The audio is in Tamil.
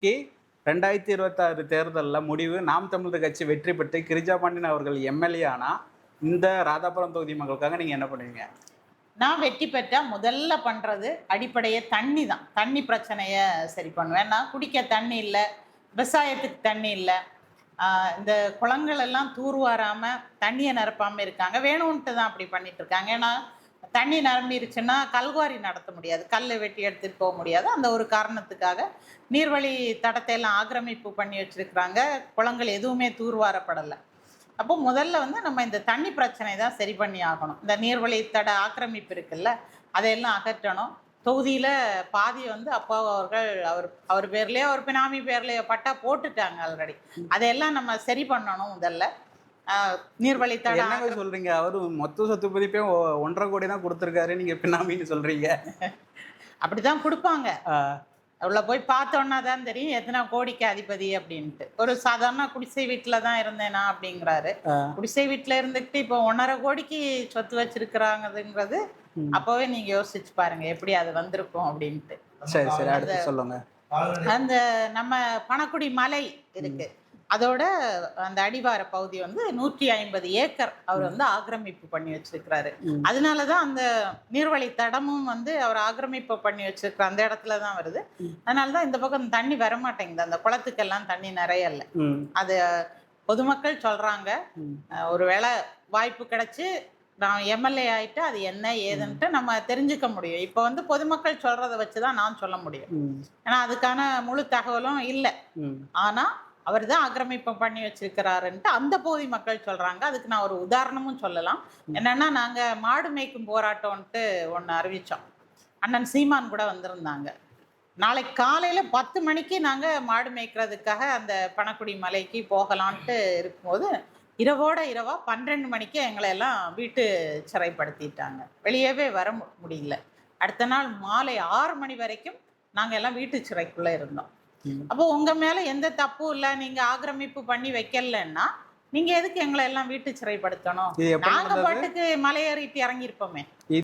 2026 தேர்தல்ல முடிவு நாம் தமிழர் கட்சி வெற்றி பெற்று கிரிஜா பாண்டியன் அவர்கள் எம்எல்ஏ ஆனா, இந்த ராதாபுரம் தொகுதி மக்களுக்காக நீங்க என்ன பண்ணுவீங்க? நான் வெற்றி பெற்றா முதல்ல பண்றது அடிப்படையே தண்ணி தான். தண்ணி பிரச்சனைய சரி பண்ணுவேன். நான் குடிக்க தண்ணி இல்ல, விவசாயத்துக்கு தண்ணி இல்ல. இந்த குளங்கள் எல்லாம் தூர்வாராம, தண்ணிய நிரப்பாம இருக்காங்க. வேணும்ன்ட்டு தான் அப்படி பண்ணிட்டு இருக்காங்க. ஏன்னா, தண்ணி நிரம்பிருச்சுன்னா கல்குவாரி நடத்த முடியாது. கல்ல வெட்டி எடுத்துட்டு போக முடியாது. அந்த ஒரு காரணத்துக்காக நீர்வழி தடத்தை எல்லாம் ஆக்கிரமிப்பு பண்ணி வச்சிருக்கிறாங்க. குளங்கள் எதுவுமே தூர்வாரப்படல. அப்போ முதல்ல வந்து நம்ம இந்த தண்ணி பிரச்சனை தான் சரி பண்ணி ஆகணும். இந்த நீர்வழி தட ஆக்கிரமிப்பு இருக்குல்ல, அதையெல்லாம் அகற்றணும். தொகுதியில பாதி வந்து அப்பா அவர்கள் அவர் பேர்லயோ அவர் பினாமி பேர்லயோ பட்டா போட்டுட்டாங்க ஆல்ரெடி. அதையெல்லாம் நம்ம சரி பண்ணணும் முதல்ல. நீர்வழித்தட என்னங்க சொல்றீங்க? அவரு மொத்த சொத்து பதிப்பே 1.5 கோடி தான் கொடுத்துருக்காரு. நீங்க பினாமின்னு சொல்றீங்க. அப்படிதான் கொடுப்பாங்க. உள்ள போய் பார்த்தோன்னா தான் தெரியும் எத்தனை கோடிக்கு அதிபதி அப்படின்ட்டு. ஒரு சாதாரண குடிசை வீட்டில் தான் இருந்தேனா அப்படிங்கிறாரு. குடிசை வீட்டில் இருந்துக்கிட்டு இப்போ 1.5 கோடிக்கு சொத்து வச்சிருக்கிறாங்கிறது அப்போவே நீங்க யோசிச்சு பாருங்க எப்படி அது வந்திருக்கும் அப்படின்ட்டு. சரி சரி, அடுத்து சொல்லுங்க. அந்த நம்ம பணக்குடி மலை இருக்கு, அதோட அந்த அடிவார பகுதி வந்து 150 ஏக்கர் அவர் வந்து ஆக்கிரமிப்பு பண்ணி வச்சிருக்கிறாரு. அதனாலதான் அந்த நீர்வழி தடமும் வந்து அவர் ஆக்கிரமிப்பு பண்ணி வச்சிருக்கிற அந்த இடத்துலதான் வருது. அதனாலதான் இந்த பக்கம் தண்ணி வரமாட்டேங்குது. அந்த குளத்துக்கெல்லாம் தண்ணி நிறைய இல்ல. அது பொதுமக்கள் சொல்றாங்க. ஒருவேளை வாய்ப்பு கிடைச்சு நான் எம்எல்ஏ ஆயிட்டு அது என்ன ஏதுன்ட்டு நம்ம தெரிஞ்சுக்க முடியும். இப்போ வந்து பொதுமக்கள் சொல்றதை வச்சுதான் நான் சொல்ல முடியும். ஏன்னா அதுக்கான முழு தகவலும் இல்லை. ஆனா அவர் தான் ஆக்கிரமிப்பு பண்ணி வச்சிருக்கிறாருன்ட்டு அந்த பகுதி மக்கள் சொல்றாங்க. அதுக்கு நான் ஒரு உதாரணமும் சொல்லலாம். என்னன்னா, நாங்க மாடு மேய்க்கும் போராட்டம்ன்ட்டு ஒன்று அறிவிச்சோம். அண்ணன் சீமான் கூட வந்திருந்தாங்க. நாளைக்கு காலையில 10 மணிக்கு நாங்க மாடு மேய்க்கிறதுக்காக அந்த பணக்குடி மலைக்கு போகலான்ட்டு இருக்கும்போது இரவோட இரவா 12 மணிக்கு எங்களை எல்லாம் வீட்டு சிறைப்படுத்திட்டாங்க. வெளியவே வர முடியல. அடுத்த நாள் மாலை 6 மணி வரைக்கும் நாங்க எல்லாம் வீட்டு சிறைக்குள்ள இருந்தோம். அப்போ உங்க மேல எந்த தப்பும் இல்ல, நீங்க ஆக்கிரமிப்பு பண்ணி வைக்கலன்னா நீங்க எதுக்கு எங்களை எல்லாம் வீட்டு சிறைப்படுத்தணும்? நாங்க பாட்டுக்கு மலையேறிட்டு இறங்கியிருப்போமே.